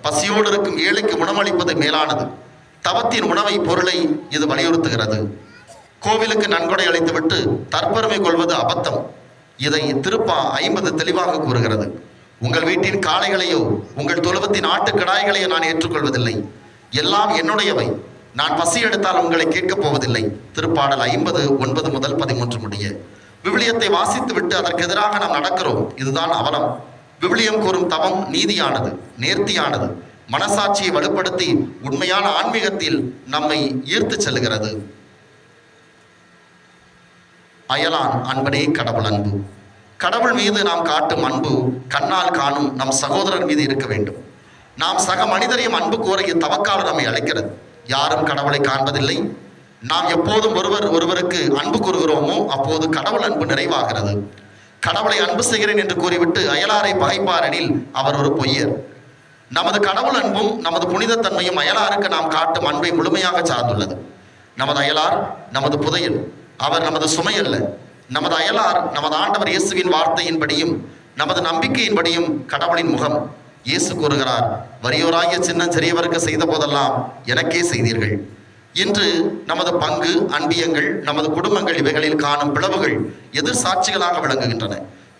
பசியோடு இருக்கும் ஏழைக்கு உணவளிப்பது மேலானது. தவத்தின் உணவை, பொருளை இது வலியுறுத்துகிறது. கோவிலுக்கு நன்கொடை அளித்துவிட்டு தற்பெருமை கொள்வது அபத்தம். இதை திருப்பா 50 தெளிவாக கூறுகிறது. உங்கள் வீட்டின் காளைகளையோ உங்கள் தொழுவத்தின் ஆட்டுக்கடாய்களையோ நான் ஏற்றுக்கொள்வதில்லை. எல்லாம் என்னுடையவை. நான் பசி எடுத்தால் உங்களை கேட்கப் போவதில்லை. திருப்பாடல் 50:9 முதல் 13 முடிய. விவிலியத்தை வாசித்து விட்டு அதற்கு எதிராக நாம் நடக்கிறோம். இதுதான் அவலம். விவிலியம் கூறும் தவம் நீதியானது, நேர்த்தியானது, மனசாட்சியை வலுப்படுத்தி உண்மையான ஆன்மீகத்தில் நம்மை ஈர்த்து செல்கிறது. அயலான் அன்பனே கடவுள் அன்பு. கடவுள் மீது நாம் காட்டும் அன்பு கண்ணால் காணும் நம் சகோதரர் மீது இருக்க வேண்டும். நாம் சக மனிதரையும் அன்பு கோர தவக்காலம் நம்மை அழைக்கிறது. யாரும் கடவுளை காண்பதில்லை. நாம் எப்போதும் ஒருவருக்கு அன்பு கூறுகிறோமோ அப்போது கடவுள் அன்பு நிறைவாகிறது. கடவுளை அன்பு செய்கிறேன் என்று கூறிவிட்டு அயலாரை பகைப்பாரெனில் அவர் ஒரு பொய்யர். நமது கடவுள் அன்பும் நமது புனிதத்தன்மையும் அயலாருக்கு நாம் காட்டும் அன்பை முழுமையாக சார்ந்துள்ளது. நமது அயலார் நமது புதையல், அவர் நமது சுமையல்ல. நமது அயலார் நமது ஆண்டவர் இயேசுவின் வார்த்தையின்படியும் நமது நம்பிக்கையின்படியும் கடவுளின் முகம். இயேசு கூறுகிறார், வறியோராகிய சின்னஞ்சிறியவருக்கு செய்த போதெல்லாம் எனக்கே செய்தீர்கள். இன்று நமது பங்கு, அன்பியங்கள், நமது குடும்பங்கள் இவைகளில் காணும் பிளவுகள் எதிர் சாட்சிகளாக விளங்குகின்றன.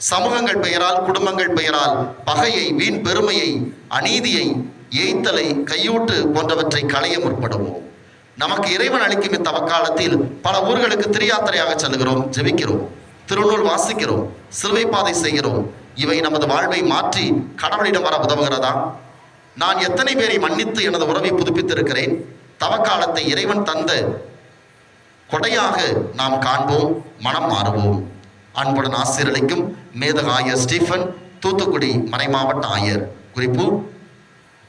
சமூகங்கள் பெயரால், குடும்பங்கள் பெயரால் பகையை, வீண் பெருமையை, அநீதியை, ஏய்த்தலை, கையூட்டு போன்றவற்றை களைய முற்படுவோம். நமக்கு இறைவன் அளிக்கும் இத்தவக்காலத்தில் பல ஊர்களுக்கு திரியாத்திரையாக செல்கிறோம், ஜெபிக்கிறோம், திருநூல் வாசிக்கிறோம், சிலுவை பாதை செய்கிறோம். இவை நமது வாழ்வை மாற்றி கடவுளிடம் வர உதவுகிறதா? நான் எத்தனை பேரை மன்னித்து எனது உறவை புதுப்பித்திருக்கிறேன்? தவக்காலத்தை இறைவன் தந்த கொடையாக நாம் காண்போம், மனம் மாறுவோம். அன்புடன் ஆசிரியர்களுக்கும் மேதக ஆயர் ஸ்டீஃபன், தூத்துக்குடி மறைமாவட்ட ஆயர். குறிப்பு: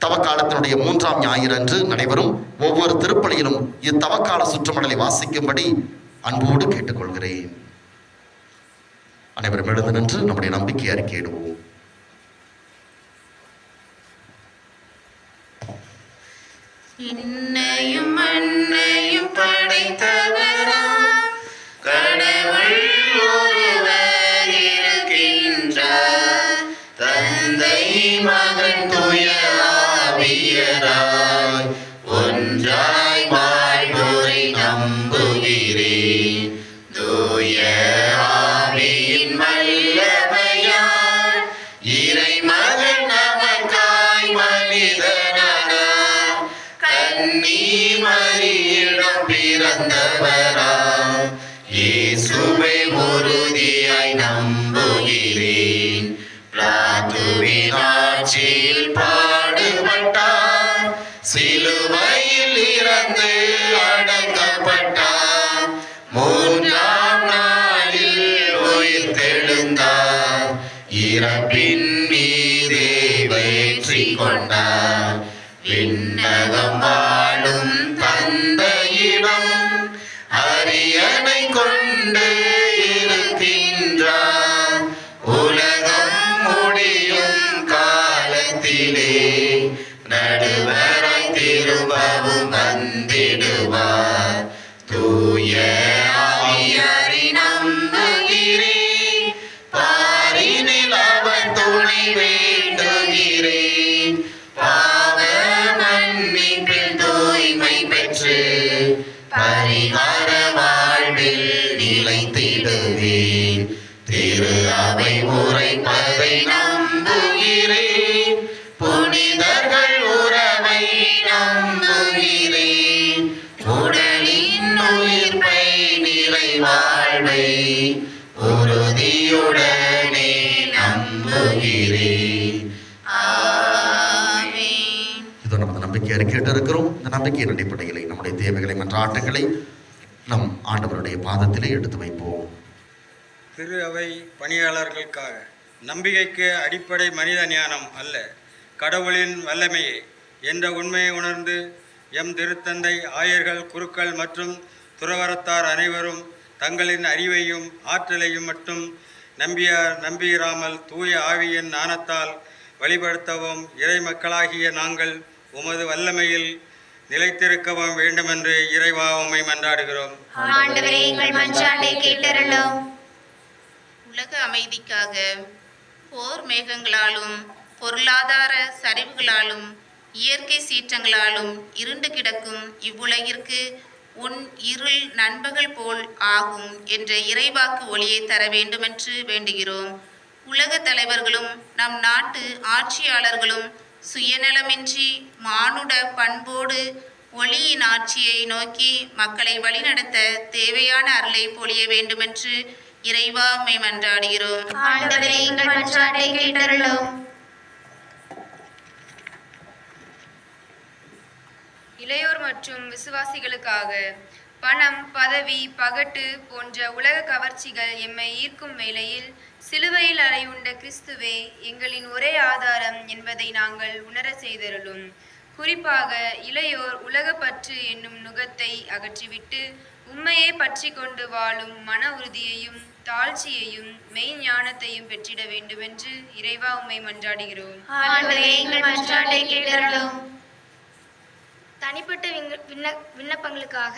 தவக்காலத்தினுடைய 3ஆம் ஞாயிறு அன்று நடைபெறும் ஒவ்வொரு திருப்பலியிலும் இத்தவக்கால சுற்றுமடலை வாசிக்கும்படி அன்போடு கேட்டுக்கொள்கிறேன். அனைவரும் எழுந்து நின்று நம்முடைய நம்பிக்கை அறிக்கையிடுவோம். என் மகன் தூய ஆவியராய் ஒன்றாய் வாழ்வோரை நம்புகிறேன். தூய ஆவியின் வல்லமையால் இறைமகன் நமக்காய் மனிதனானார். கன்னி மரியிடம் பிறந்தவராம் இயேசுவை உறுதியாய் நம்புகிறேன். பிலாத்துவின் ஆட்சியில் பாடுபட்டார், சிலுவையில் இறந்து அடக்கப்பட்டார், மூன்றாம் நாளில் உயிர்த்தெழுந்தார், இறப்பின் மீதே வெற்றி கொண்டார். விண்ணகம் வாழும் தந்தையிடம் அரியணை கொண்டு இருக்கின்றார். உலகம் முடியும் காலத்திலே நடுவராய் திரும்பவும் வந்திடுவார். தூய ஆவியாரை நம்புகிறேன், பாரினில் அவர் துணை வேண்டுகிறேன். பாவ மன்னிப்பில் தூய்மை பெற்று பரிகார வாழ்வில் நிலைத்திடுவேன். திரு அவை உரைப்பதை நம்புகிறேன், புனிதர்கள் உறவை நம்புகிறேன். உடலின் உயிர்ப்பை நிறைவாழ்வை உறுதியுடனே நம்புகிறேன். ஆமென். இதோ நமது நம்பிக்கை அறிக்கையிட்டு இருக்கிறோம். இந்த நம்பிக்கையின் அடிப்படையிலே நம்முடைய தேவைகளை மன்றாட்டுகளை நம் ஆண்டவருடைய பாதத்திலே எடுத்து வைப்போம். திரு அவை பணியாளர்களுக்காக நம்பிக்கைக்கு அடிப்படை மனித ஞானம் அல்ல, கடவுளின் வல்லமையே என்ற உண்மையை உணர்ந்து எம் திருத்தந்தை, ஆயர்கள், குருக்கள் மற்றும் துறவரத்தார் அனைவரும் தங்களின் அறிவையும் ஆற்றலையும் மட்டும் நம்பியிராமல் தூய ஆவியின் ஞானத்தால் வழிபடுத்தவும் இறை மக்களாகிய நாங்கள் உமது வல்லமையில் நிலைத்திருக்கவும் வேண்டுமென்று இறைவா உம்மை மன்றாடுகிறோம். ஆண்டவரே, எங்கள் மன்றாட்டை கேட்டருளும். உலக அமைதிக்காக போர் மேகங்களாலும் பொருளாதார சரிவுகளாலும் இயற்கை சீற்றங்களாலும் இருண்டு கிடக்கும் இவ்வுலகிற்கு உன் இருள் நண்பகல் போல் ஆகும் என்ற இறைவாக்கு ஒளியை தர வேண்டுமென்று வேண்டுகிறோம். உலக தலைவர்களும் நம் நாட்டு ஆட்சியாளர்களும் சுயநலமின்றி மானுட பண்போடு ஒளியின் ஆட்சியை நோக்கி மக்களை வழிநடத்த தேவையான அருளை பொழிய வேண்டுமென்று இறைவா உம்மை மன்றாடுகிறோம். ஆண்டவரே, எங்கள் மன்றாட்டை கேட்டருளும். இளையோர் மற்றும் விசுவாசிகளுக்காக பணம், பதவி, பகட்டு போன்ற உலக கவர்ச்சிகள் எம்மை ஈர்க்கும் வேளையில் சிலுவையில் அறையுண்ட கிறிஸ்துவே எங்களின் ஒரே ஆதாரம் என்பதை நாங்கள் உணர செய்தருளும். குறிப்பாக இளையோர் உலகப்பற்று என்னும் நுகத்தை அகற்றிவிட்டு உண்மையை பற்றி கொண்டு வாழும் மன உறுதியையும் தாழ்ச்சியையும் மெய் ஞானத்தையும் பெற்றிட வேண்டுமென்று இறைவா உம்மை மன்றாடுகிறோம். ஆண்டவரே, எங்கள் மன்றாட்டை கேட்டருளும். தனிப்பட்ட விண்ணப்பங்களுக்காக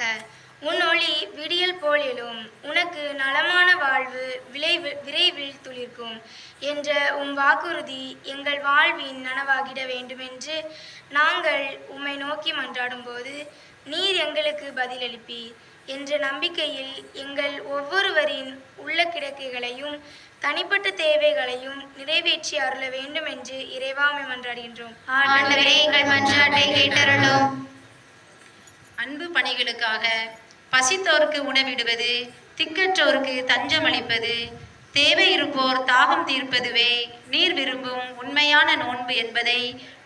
உன் ஒளி விடியல் போல் எழும், உனக்கு நலமான வாழ்வு விரைவில் துளிர்க்கும் என்ற உம் வாக்குறுதி எங்கள் வாழ்வின் நனவாகிட வேண்டுமென்று நாங்கள் உம்மை நோக்கி மன்றாடும் போது நீர் எங்களுக்கு பதிலளிப்பீர் என்ற நம்பிக்கையில் எங்கள் ஒவ்வொருவரின் உள்ள கிடக்கைகளையும் தனிப்பட்ட தேவைகளையும் நிறைவேற்றி அருள வேண்டும் என்று இறைவாமை மன்றாடுகின்றோம். ஆண்டவரே, எங்கள் மன்றாட்டை கேட்டருளும். அன்பு பணிகளுக்காக பசித்தோருக்கு உணவிடுவது, திக்கற்றோருக்கு தஞ்சம் அளிப்பது, தேவை இருப்போர் தாகம் தீர்ப்பதுவே நீர் விரும்பும் உண்மையான நோன்பு என்பதை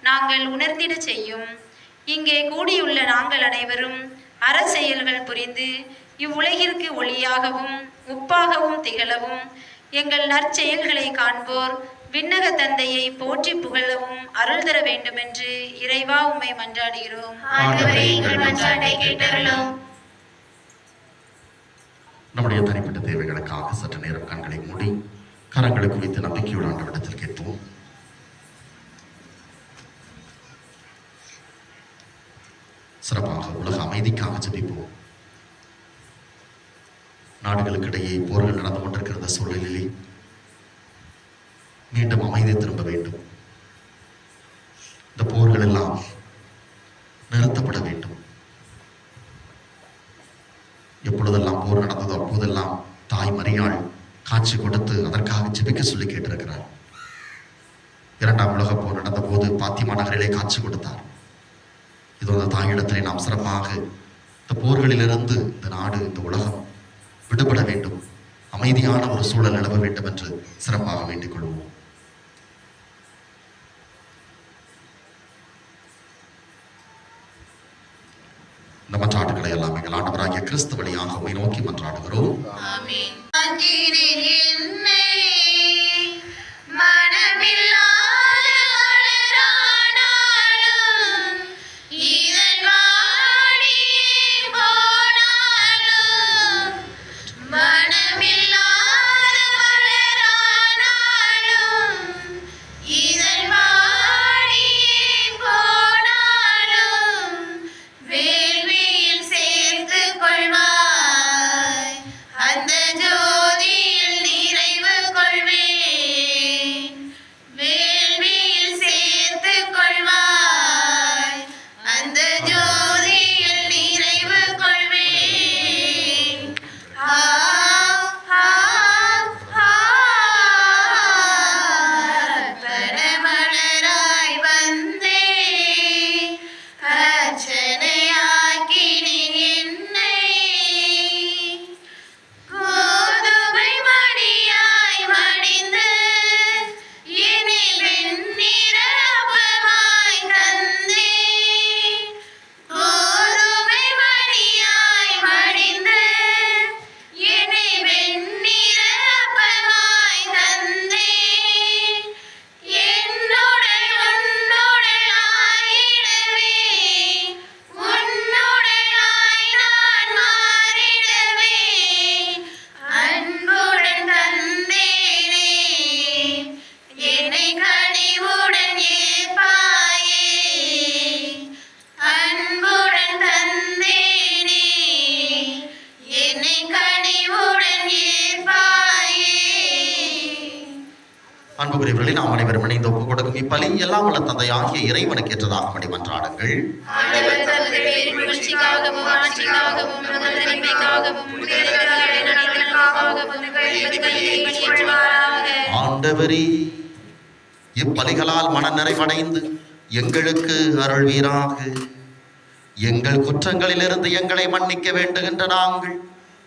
நாங்கள் உணர்ந்திட செய்யும். இங்கே கூடியுள்ள நாங்கள் அனைவரும் அறச்செயல்கள் புரிந்து இவ்வுலகிற்கு ஒளியாகவும் உப்பாகவும் திகழவும் எங்கள் நற்செயல்களை காண்போர் விண்ணக தந்தையை போற்றி புகழவும் அருள் தர வேண்டுமென்று இறைவா உம்மை மன்றாடுகிறோம். ஆண்டவரே, எங்கள் மன்றாட்டை கேட்டருளும். நம்முடைய தனிப்பட்ட தேவைகளுக்காக சற்று நேரம் கண்களை மூடி கரங்களை குவித்து நம்பிக்கையோடு ஆண்டவரிடத்தில் கேட்போம். சிறப்பாக உலக அமைதிக்காக ஜெபிப்போம். நாடுகளுக்கு இடையே போர்கள் நடந்து கொண்டிருக்கிற சூழலிலே மீண்டும் அமைதி திரும்ப வேண்டும். காட்சி கொடுத்து அதற்காக ஜெபிக்க சொல்லி கேட்டிருக்கிறார். 2ஆம் உலகப் போர் நடந்த போது பாத்திமா நகரிலே காட்சி கொடுத்தார். இது அந்த தாயிடத்திலே நாம் சிறப்பாக இந்த போர்களிலிருந்து இந்த நாடு, இந்த உலகம் விடுபட வேண்டும், அமைதியான ஒரு சூழல் நிலவ வேண்டும் என்று சிறப்பாக வேண்டிக் கொள்வோம். இந்த மன்றாட்டுகளை எல்லாம் எங்கள் ஆண்டவராகிய கிறிஸ்து வழியாக உம்மை நோக்கி மன்றாடுகிறோம். அன்புக்குரியவர்களே, நாம் அனைவரும் இணைந்து ஒப்புக் கொடுக்கும் இப்பலி எல்லாம் வல்ல தந்தையாகிய இறைவனுக்கு ஏற்றதாக மணி மன்றாடுங்கள். ஆண்டவரே, இப்பலிகளால் மன நிறைவடைந்து எங்களுக்கு அருள்வீராக. எங்கள் குற்றங்களிலிருந்து எங்களை மன்னிக்க வேண்டுகின்ற நாங்கள்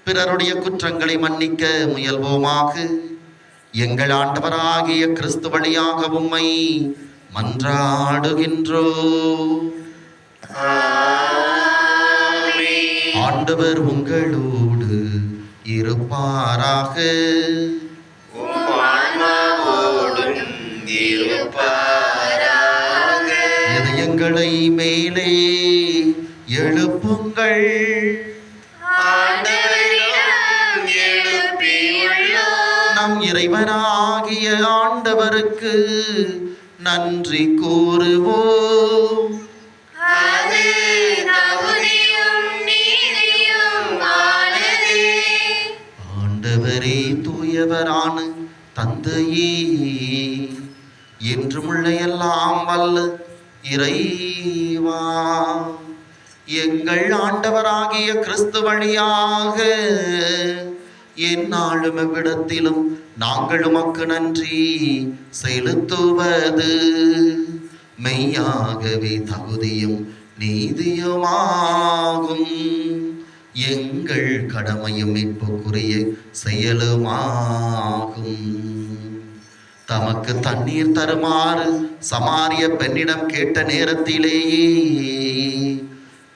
பிறருடைய குற்றங்களை மன்னிக்க முயல்வோமாக. எங்கள் ஆண்டவராகிய கிறிஸ்து வழியாக உம்மை மன்றாடுகின்றோம். ஆண்டவர் உங்களோடு இருப்பாராக. இதயங்களை மேலே எழுப்புங்கள். நம் இறைவனாகிய ஆண்டவருக்கு நன்றி கூறுவோம். ஆண்டவரே, தூயவரான தந்தையே, என்றுமுள்ள எல்லாம் வல்ல இறைவா, எங்கள் ஆண்டவராகிய கிறிஸ்து வழியாக எந்நாளும் எவ்விடத்திலும் நாங்கள் உமக்கு நன்றி செலுத்துவது மெய்யாகவே தகுதியும் நீதியுமாகும். எங்கள் கடமையும் மீட்புக்குரிய செயலுமாகும். தமக்கு தண்ணீர் தருமாறு சமாரிய பெண்ணிடம் கேட்ட நேரத்திலேயே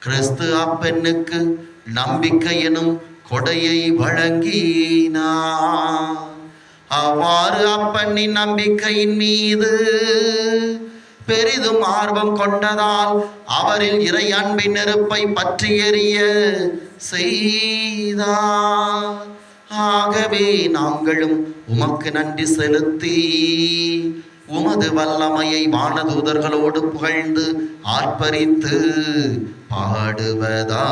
கிறிஸ்து அப்பெண்ணுக்கு நம்பிக்கை எனும் கொடையை வழங்கினார். அவ்வாறு அப்பெண்ணின் நம்பிக்கையின் மீது பெரிதும் ஆர்வம் கொண்டதால் அவரில் இறை அன்பின் நெருப்பை பற்றி எரிய செய்தார். ஆகவே நாங்களும் உமக்கு நன்றி செலுத்தி உமது வல்லமையை வானதூதர்களோடு புகழ்ந்து ஆர்ப்பரித்து பாடுவதாவது: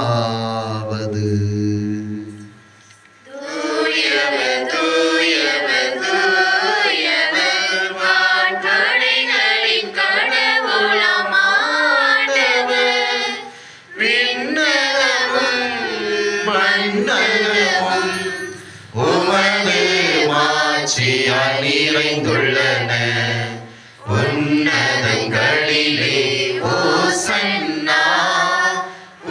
உமது மாட்சியால் நிறைந்துள்ளன. உன்னதங்களிலே ஓசன்னா,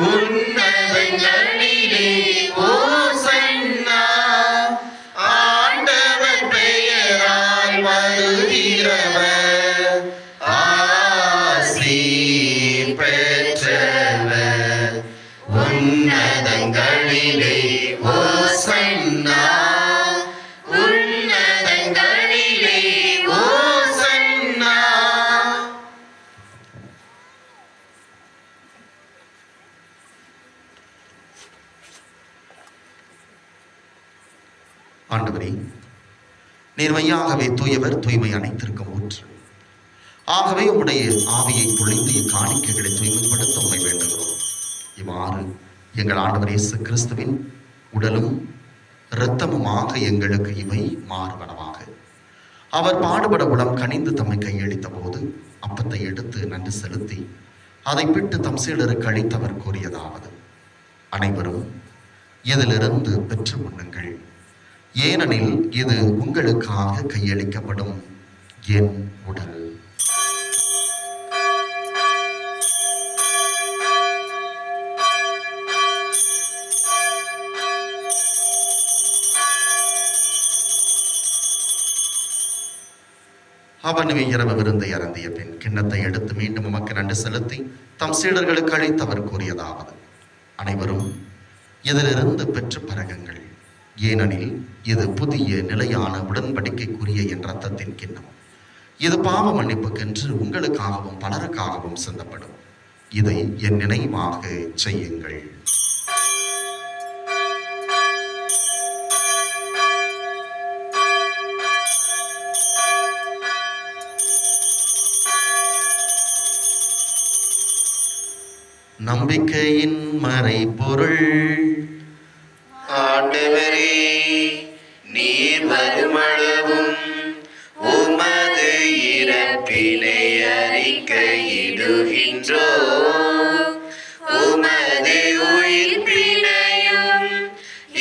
உன்னதங்களிலே ஓசன்னா. ஆண்டவர் பெயரால் வருகிறவர் ஆசி பெற்றவர். உன்னதங்களிலே ஓசன்னா, உன்னதங்களிலே ஓசன்னா. ஆண்டவரே, நீர் மெய்யாகவே தூயவர், தூய்மை அனைத்திற்கும் ஊற்று. ஆகவே உம்முடைய ஆவியை பொழிந்து இக்காணிக்கைகளை தூய்மைப்படுத்த உம்மை வேண்டுகிறோம். இவ்வாறு எங்கள் ஆண்டவர் இயேசு கிறிஸ்துவின் உடலும் இரத்தமுமாக எங்களுக்கு இவை மாறுவனவாக. அவர் பாடுபட உளம் கனிந்து தம்மை கையளித்த போது அப்பத்தை எடுத்து நன்றி செலுத்தி அதை பிட்டு தம் சீடருக்கு அளித்தவர் கூறியதாவது: அனைவரும் இதிலிருந்து பெற்று உண்ணுங்கள், ஏனெனில் இது உங்களுக்காக கையளிக்கப்படும் என் உடல். அவனுமே இரவு விருந்தை அருந்திய பின் கிண்ணத்தை எடுத்து மீண்டும் உமக்கு நன்றி செலுத்தி தம் சீடர்களுக்கு அளித்தவர் கூறியதாவது: அனைவரும் இதிலிருந்து பெற்று பருகுங்கள், ஏனெனில் இது புதிய நிலையான உடன்படிக்கைக்குரிய என் இரத்தத்தின் கிண்ணம். இது பாவ மன்னிப்புக்கென்று உங்களுக்காகவும் பலருக்காகவும் சிந்தப்படும். இதை என் நினைவாக செய்யுங்கள். நம்பிக்கையின் மறைபொருள். ஆண்டவரே, நீர் வருமளவும் உமது இறப்பினை அறிக்கையிடுகின்றோம், உமது உயிர்ப்பினையும்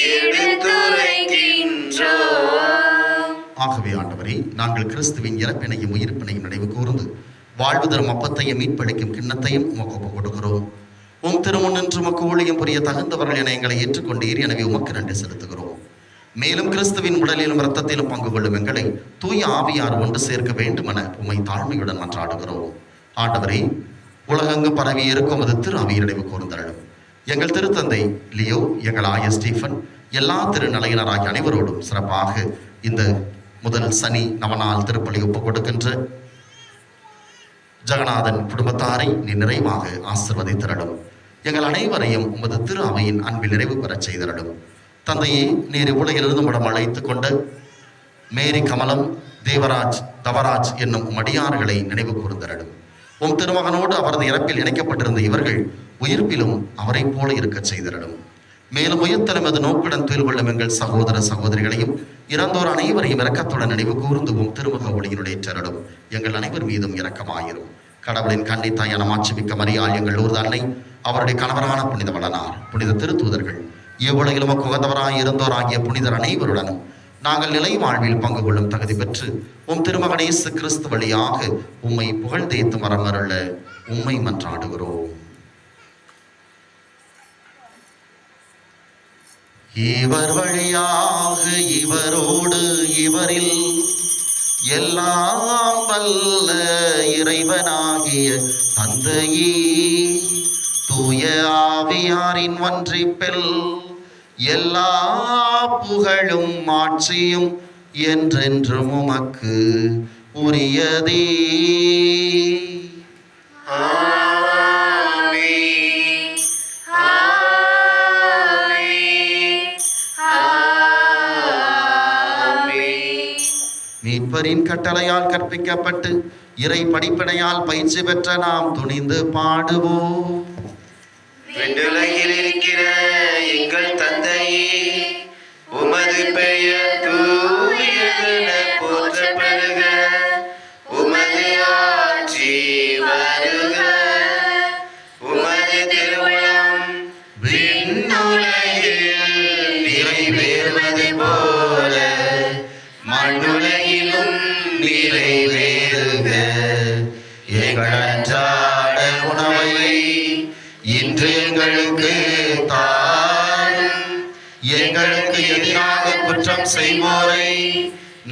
எடுத்துரைக்கின்றோம். ஆகவே ஆண்டவரே, நாங்கள் கிறிஸ்துவின் இறப்பினையும் உயிர்ப்பினையும் நினைவு கூர்ந்து வாழ்வு தரும் அப்பத்தையும் மீட்பளிக்கும் கிண்ணத்தையும் உமக்கு ஒப்புக் கொடுக்கிறோம். உம் திருமுன் நின்று உமக்கு ஊழியம் புரிய தகுந்தவர்கள் என எங்களை ஏற்றுக்கொண்டீர். எனவே உமக்கு நன்றி செலுத்துகிறோம். மேலும் கிறிஸ்துவின் உடலிலும் இரத்தத்திலும் பங்கு கொள்ளும் எங்களை தூய ஆவியார் ஒன்று சேர்க்க வேண்டும் என உம்மை தாழ்மையுடன் மன்றாடுகிறோம். ஆண்டவரே, உலகெங்கும் பரவி இருக்கும் அது திரு ஆவியை நினைவு கூர்ந்தருளும். எங்கள் திருத்தந்தை லியோ, எங்கள் ஆய ஸ்டீஃபன், எல்லா திருநிலையினராகிய அனைவரோடும் சிறப்பாக இந்த முதல் சனி நவநாள் திருப்பலி ஒப்புக் கொடுக்கின்ற ஜெகநாதன் குடும்பத்தாரை நீ நிறைவாக ஆசிர்வதித்தருளும். எங்கள் அனைவரையும் உமது திரு அவையின் அன்பில் நிறைவு பெறச் செய்தருளும். தந்தையே, நீர் உலகிலிருந்து உம்மிடம் அழைத்து கொண்ட மேரி, கமலம், தேவராஜ், தவராஜ் என்னும் அடியார்களை நினைவு கூர்ந்தருளும். உம் திருமகனோடு அவரது இறப்பில் இணைக்கப்பட்டிருந்த இவர்கள் உயிர்ப்பிலும் அவரை போல இருக்கச் செய்தருளும். மேலும் உயிர்த்தலும் அது நோக்குடன் துயில் கொள்ளும் எங்கள் சகோதர சகோதரிகளையும் இறந்தோர் அனைவரையும் இரக்கத்துடன் நினைவு கூர்ந்து உம் திருமுக ஒளியினுடைய ஏற்றருளும். எங்கள் அனைவர் மீதும் இரக்கமாயிரும். கடவுளின் கன்னி தாயான மாட்சிமிக்க மரியாள், எங்கள் ஊர்த அன்னை, அவருடைய கணவரான புனித வளனார், புனித திருத்தூதர்கள், இவ்வுலகிலும் உகந்தவராய் இருந்தோர் ஆகிய புனிதர் அனைவருடனும் நாங்கள் நிலை வாழ்வில் பங்கு கொள்ளும் தகுதி பெற்று உம் திருமகன் இயேசு கிறிஸ்து வழியாக உம்மை புகழ்ந்தேத்து மரமருள உம்மை மன்றாடுகிறோம். இவர் வழியாக, இவரோடு, இவரில் எல்லாம் வல்ல இறைவனாகிய தந்தையே, தூய ஆவியாரின் ஒன்றிப்பில் எல்லா புகழும் ஆட்சியும் என்றென்றும் உமக்கு உரியதே. மீட்பரின் கட்டளையால் கற்பிக்கப்பட்டு இறை படிப்பினையால் பயிற்சி பெற்ற நாம் துணிந்து பாடுவோம். விண்ணுலகில் இருக்கிற எங்கள் தந்தையே, உமது பெயர் தூயதென போற்றப்படுக, உமது ஆட்சி வருக, உமது திருவுளம் விண்ணுலகில் நிறைவேறுவது போல மண்ணுலகிலும் நிறைவேறுக. எங்கள் அன்றாட உணவை இன்று எங்களுக்கு தாரும். எங்களுக்கு எதிராக குற்றம் செய்வோரை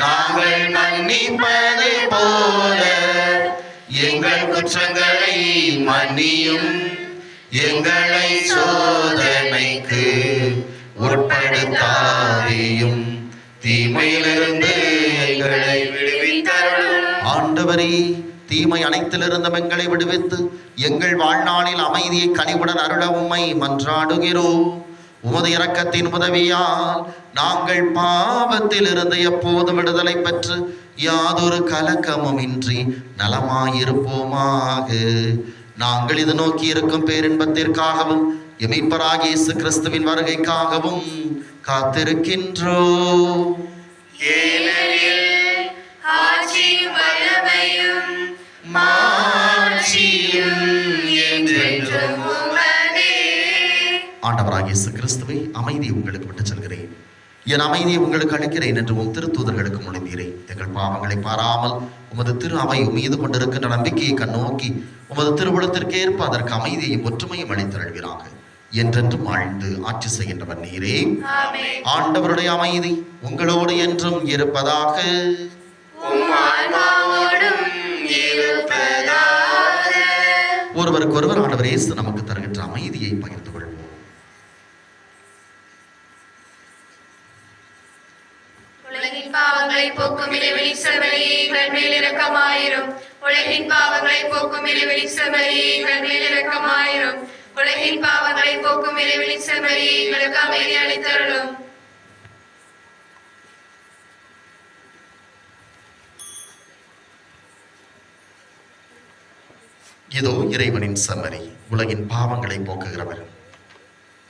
நாங்கள் மன்னிப்பது போல எங்கள் குற்றங்களை மன்னியும். எங்களை சோதனைக்கு உட்படுத்தாதேயும், தீமையிலிருந்து எங்களை விடுவித்தருளும். ஆண்டவரே, தீமை அனைத்திலிருந்தும் எங்களை விடுவித்து எங்கள் வாழ்நாளில் அமைதியை கனிவுடன் அருள உம்மை மன்றாடுகிறோம். உமது இரக்கத்தின் உதவியால் நாங்கள் பாவத்தில் இருந்து எப்போது விடுதலை பெற்று யாதொரு கலக்கமும் இன்றி நலமாயிருப்போமாக. நாங்கள் இது நோக்கி இருக்கும் பேரின்பத்திற்காகவும் எமீட்பராகிய இயேசு கிறிஸ்துவின் வருகைக்காகவும் காத்திருக்கின்றோம். ஏனெனில் ஆட்சியும் வல்லமையும் மாட்சியும் என்றென்றும் உமதே. ஆண்டவராகிய இயேசு கிறிஸ்துவை அமைதியை உங்களுக்கு விட்டுச் செல்கிறேன், என் அமைதியை உங்களுக்கு அளிக்கிறேன் என்று உம் திருத்தூதர்களுக்கு மொழிந்தீரேன். எங்கள் பாவங்களை பாராமல் உமது திரு அவை மீது கொண்டிருக்கின்ற நம்பிக்கையை கண்ணோக்கி உமது திருவுளத்திற்கேற்ப அதற்கு அமைதியையும் ஒற்றுமையும் அளித்தருள்வீராக. என்றென்றும் வாழ்ந்து ஆட்சி செய்கின்றவர் நீரே. ஆண்டவருடைய அமைதி உங்களோடு என்றும் இருப்பதாக. உம் ஆன்மாவோடும் இருப்பதாக. ஒருவருக்கொருவர் ஆண்டவர் இயேசு நமக்கு தருகின்ற அமைதியை பகிர்ந்து கொள்வோம். உலகின் பாவங்களை போக்கும் இறைவனி செம்மறியே எங்கள் மேல் இரக்கமாயிரும். உலகின் பாவங்களை போக்கும் இறைவனி செம்மறியே எங்கள் மேல் இரக்கமாயிரும். உலகின் பாவங்களை போக்கும் இறைவனி செம்மறியே எங்களுக்கு அமைதி அளித்தருளும். இதோ இறைவனின் செம்மறி, உலகின் பாவங்களை போக்குகிறவர்,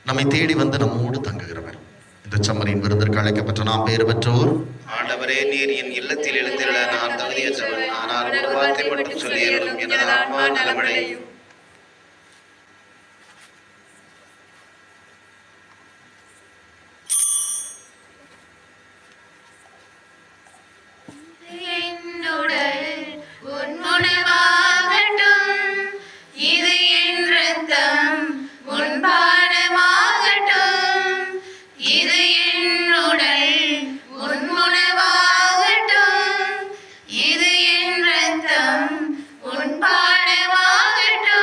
நம்மை தேடி வந்து நம்மோடு தங்குகிறவர். இந்த செம்மறியின் விருந்திற்கு அழைக்கப்பட்ட நாம் பேறு பெற்றோர். ஆண்டவரே, நீர் என் இல்லத்தில் எழுந்திருள நான் தகுதியற்றவன். ஆனால் ஒரு வார்த்தை மட்டும் சொல்லியருளும், எனது ஆன்மா நலமடையும். உன் பாடமாகட்டும்.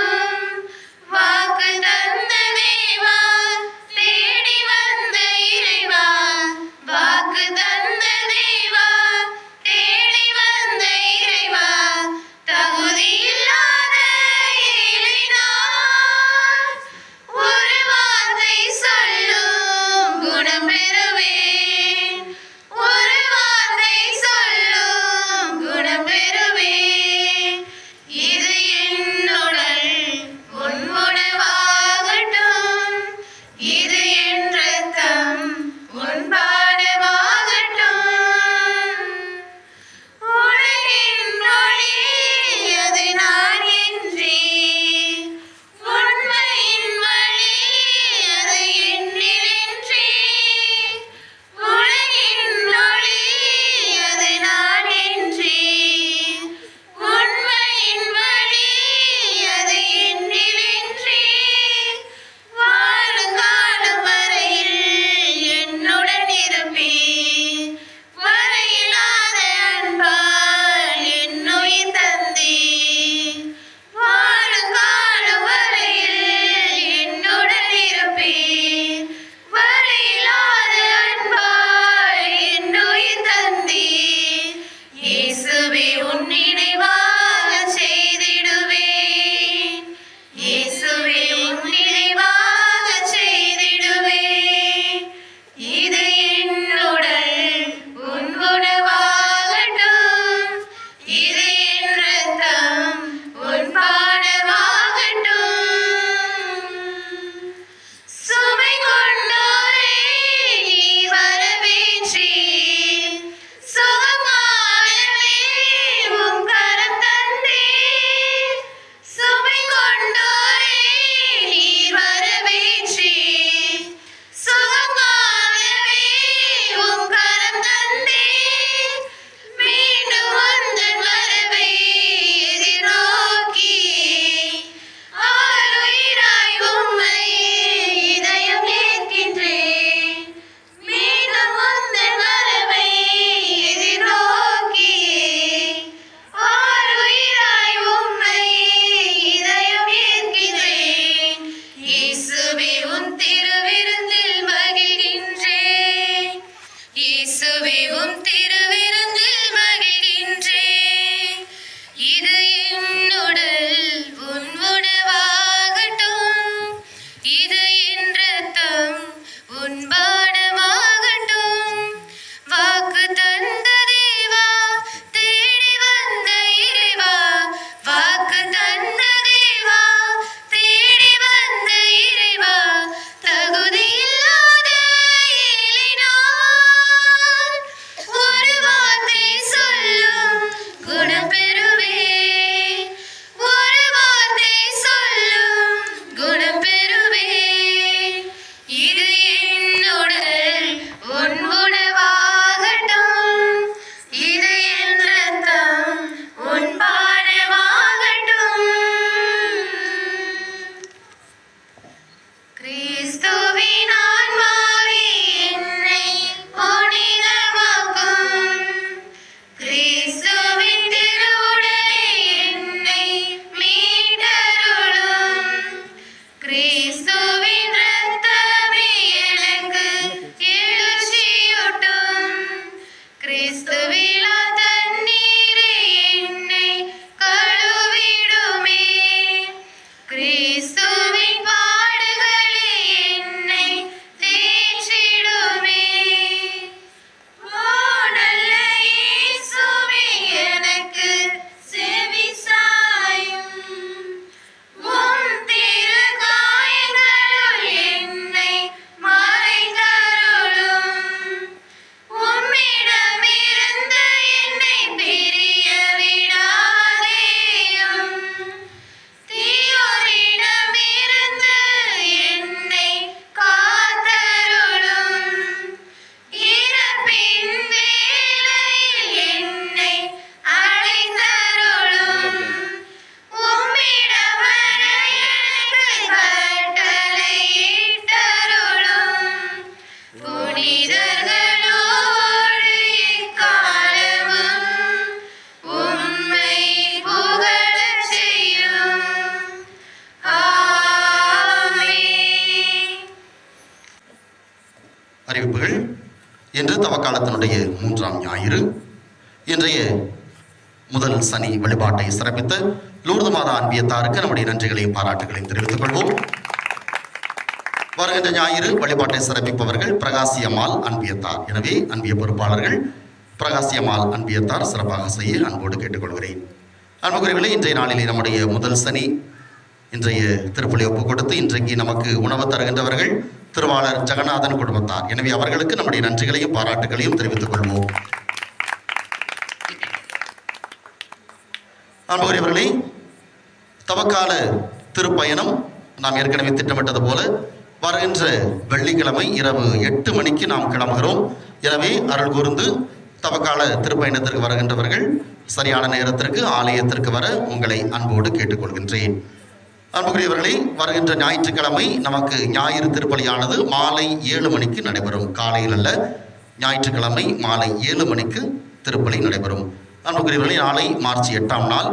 தவக்காலத்தினுடைய 3ஆம் ஞாயிறு. இன்றைய முதல் சனி வழிபாட்டை சிறப்பித்த லூர்து மாதா அன்பியத்தாருக்கு நம்முடைய நன்றிகளையும் பாராட்டுகளையும் தெரிவித்துக் கொள்வோம். வருகின்ற ஞாயிறு வழிபாட்டை சிறப்பிப்பவர்கள் பிரகாசியம்மாள் அன்பியத்தார். எனவே அன்பிய பொறுப்பாளர்கள் பிரகாசியம்மாள் அன்பியத்தார் சிறப்பாக செய்ய அன்போடு கேட்டுக்கொள்கிறேன். அன்புக்குரியவர்களே, இன்றைய நாளிலே நம்முடைய முதல் சனி இன்றைய திருப்பலி ஒப்பு கொடுத்து இன்றைக்கு நமக்கு உணவு தருகின்றவர்கள் திருவாளர் ஜெகநாதன் குடும்பத்தார். எனவே அவர்களுக்கு நம்முடைய நன்றிகளையும் பாராட்டுகளையும் தெரிவித்துக் கொள்வோம். அன்புக்குரியவர்களே, தவக்கால திருப்பயணம் நாம் ஏற்கனவே திட்டமிட்டது போல வருகின்ற வெள்ளிக்கிழமை இரவு 8 மணிக்கு நாம் கிளம்புகிறோம். எனவே அருள் கூர்ந்து தவக்கால திருப்பயணத்திற்கு வருகின்றவர்கள் சரியான நேரத்திற்கு ஆலயத்திற்கு வர உங்களை அன்போடு கேட்டுக்கொள்கின்றேன். அன்புக்குரியவர்களே, வருகின்ற ஞாயிற்றுக்கிழமை நமக்கு ஞாயிறு திருப்பலியானது மாலை 7 மணிக்கு நடைபெறும். காலையில் அல்ல, ஞாயிற்றுக்கிழமை மாலை 7 மணிக்கு திருப்பலி நடைபெறும். அன்புக்குரியவர்களே, நாளை மார்ச் 8ஆம் நாள்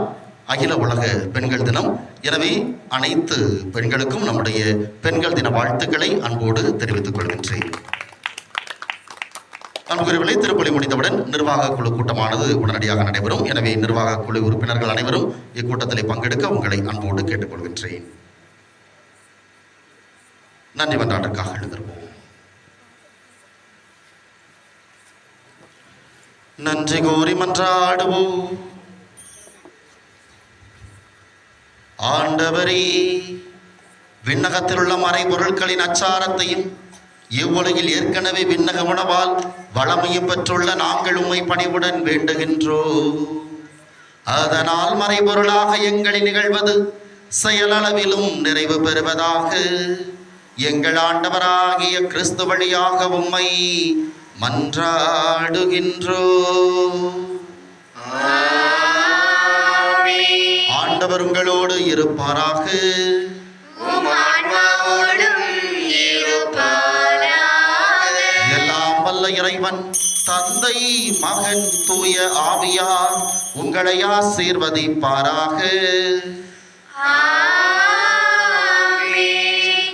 அகில உலக பெண்கள் தினம். எனவே அனைத்து பெண்களுக்கும் நம்முடைய பெண்கள் தின வாழ்த்துக்களை அன்போடு தெரிவித்துக் கொள்கின்றேன். அன்புக்குரியவர்களே, திருப்பலி முடிந்தவுடன் நிர்வாக குழு கூட்டமானது உடனடியாக நடைபெறும். எனவே நிர்வாக குழு உறுப்பினர்கள் அனைவரும் இக்கூட்டத்தில் பங்கெடுக்க உங்களை அன்போடு கேட்டுக்கொள்கின்றேன். நன்றி மன்றாட்டுக்காக எழுந்திருப்போம். நன்றி கூறி மன்றாடுவோம். ஆண்டவரே, விண்ணகத்தில் உள்ள மறைபொருட்களின் அச்சாரத்தையும் இவ்வுலகில் ஏற்கனவே விண்ணக உணவால் வளமையும் பெற்றுள்ள நாங்கள் உம்மை பணிவுடன் வேண்டுகின்றோம். அதனால் மறைபொருளாக எங்களில் நிகழ்வது செயலளவிலும் நிறைவு பெறுவதாக எங்கள் ஆண்டவராகிய கிறிஸ்து வழியாக உம்மை மன்றாடுகின்றோம். ஆண்டவர் உங்களோடு இருப்பாராக. எல்லாம் வல்ல இறைவன் தந்தை, மகன், தூய ஆவியார் உங்களை ஆசீர்வதிப்பாராக.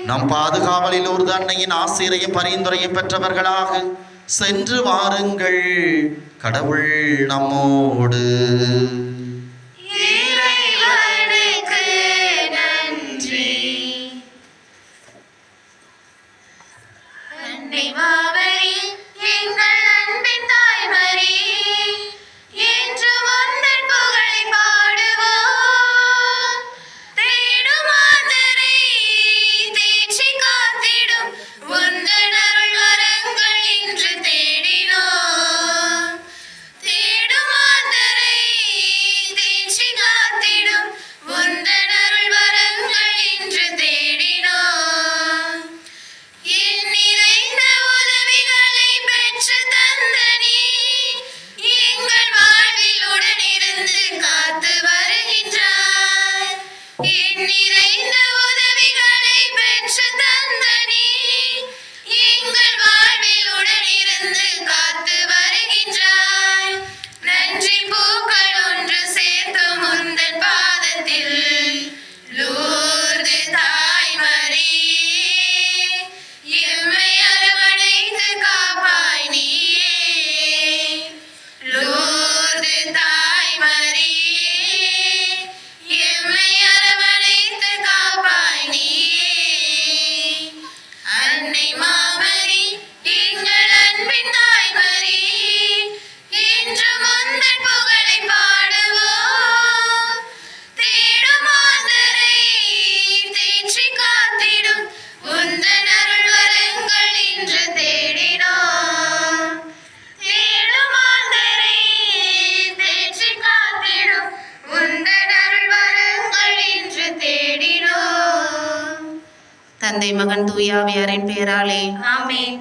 நம் பாதுகாவலில் ஒரு அன்னையின் ஆசிரியையும் பரிந்துரையும் பெற்றவர்களாக சென்று வாருங்கள். கடவுள் நம்மோடு. தந்தை, மகன், தூய ஆவியாரின் பெயராலே ஆமென்.